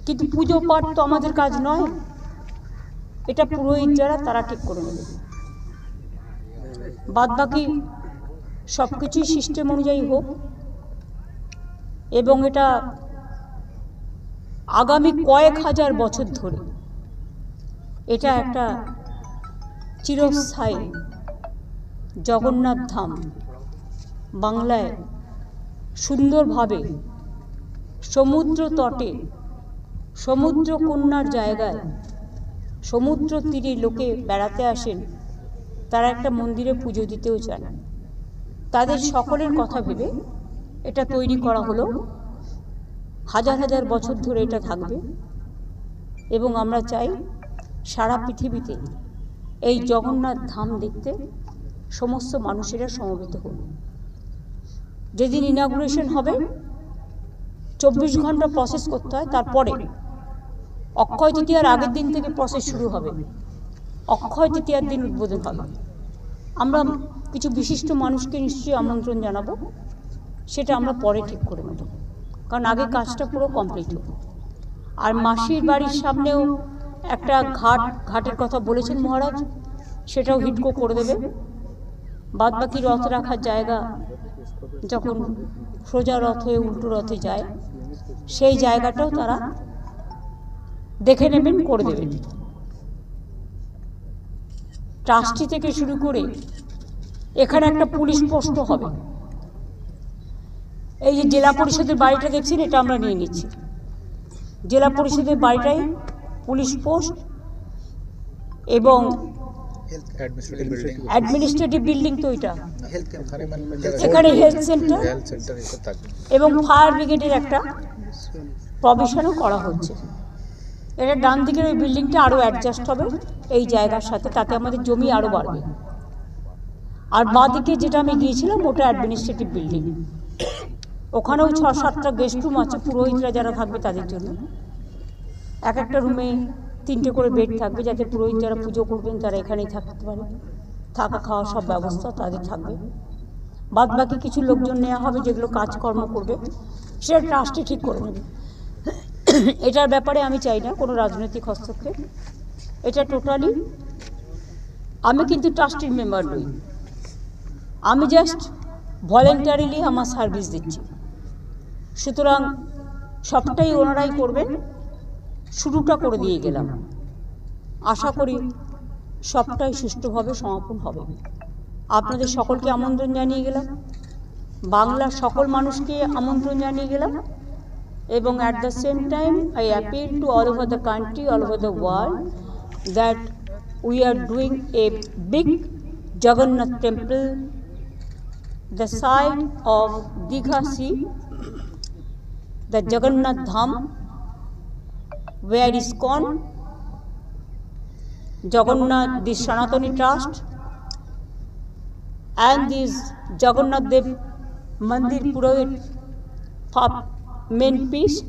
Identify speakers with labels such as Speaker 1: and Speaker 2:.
Speaker 1: কিন্তু পুজো পাঠ তো আমাদের কাজ নয়, এটা পুরোহিত যারা তারা ঠিক করে নেবে। বাদ বাকি সব কিছুই সিস্টেম অনুযায়ী হোক, এবং এটা আগামী কয়েক হাজার বছর ধরে এটা একটা চিরস্থায়ী জগন্নাথ ধাম বাংলায় সুন্দরভাবে সমুদ্র তটে সমুদ্র কন্যার জায়গায় সমুদ্র তীরে লোকে বেড়াতে আসেন, তারা একটা মন্দিরে পুজো দিতেও চান। তাদের সকলের কথা ভেবে এটা তৈরি করা হলো। হাজার হাজার বছর ধরে এটা থাকবে এবং আমরা চাই সারা পৃথিবীতে এই জগন্নাথ ধাম দেখতে সমস্ত মানুষেরা সমবেত হন। যেদিন ইনাগুরেশন হবে 24 ঘন্টা প্রসেস করতে হয়, তারপরে অক্ষয় তৃতীয়ার আগের দিন থেকে প্রসেস শুরু হবে, অক্ষয় তৃতীয়ার দিন উদ্বোধন হবে। আমরা কিছু বিশিষ্ট মানুষকে নিশ্চয়ই আমন্ত্রণ জানাবো, সেটা আমরা পরে ঠিক করে নেব, কারণ আগে কাজটা পুরো কমপ্লিট হবে। আর মাসির বাড়ির সামনেও একটা ঘাটের কথা বলেছেন মহারাজ, সেটাও হিডকো করে দেবে। বাদ বাকি রথ রাখার জায়গা যখন সোজা রথ হয়ে উল্টো রথে যায়, সেই জায়গাটাও তারা দেখে নেবেন, করে দেবেন। ট্রাস্টি থেকে শুরু করে এখানে একটা পুলিশ পোস্টও হবে। এই যে জেলা পরিষদের বাড়িটা দেখছেন, এটা আমরা নিয়ে নিচ্ছি। জেলা পরিষদের বাড়িটাই পুলিশ পোস্ট এবং অ্যাডমিনিস্ট্রেটিভ বিল্ডিং তো এটা, এখানে হেলথ সেন্টার এবং ফায়ার ব্রিগেডের একটা প্রভিশনও করা হচ্ছে। এটা ডান দিকের ওই বিল্ডিংটা আরও অ্যাডজাস্ট হবে এই জায়গার সাথে, তাতে আমাদের জমি আরও বাড়বে। আর বাঁ দিকে যেটা আমি গিয়েছিলাম ওটা অ্যাডমিনিস্ট্রেটিভ বিল্ডিং, ওখানেও 6-7টা গেস্ট রুম আছে পুরোহিতরা যারা থাকবে তাদের জন্য। এক একটা রুমে 3টে করে বেড থাকবে, যাতে পুরোহিত যারা পুজো করবেন তারা এখানেই থাকতে পারে, থাকা খাওয়া সব ব্যবস্থা তাদের থাকবে। বাদ বাকি কিছু লোকজন নেওয়া হবে যেগুলো কাজকর্ম করবে, সেটা ট্রাস্টে ঠিক করে নেবে। এটার ব্যাপারে আমি চাই না কোনো রাজনৈতিক হস্তক্ষেপ। এটা টোটালি, আমি কিন্তু ট্রাস্টের মেম্বার নই, আমি জাস্ট ভলেন্টারিলি আমার সার্ভিস দিচ্ছি। সুতরাং সবটাই ওনারাই করবেন, শুরুটা করে দিয়ে গেলাম। আশা করি সবটাই সুষ্ঠুভাবে সমাপন হবে। আপনাদের সকলকে আমন্ত্রণ জানিয়ে গেলাম, বাংলার সকল মানুষকে আমন্ত্রণ জানিয়ে গেলাম, এবং at the same time I appeal to all over the country, all over the world, that we are doing a big Jagannath temple, the side of Digha Sea, the Jagannath Dham, where ISKCON, Jagannath, the Sanatani Trust, and this Jagannath Dev Mandir Purohit main priest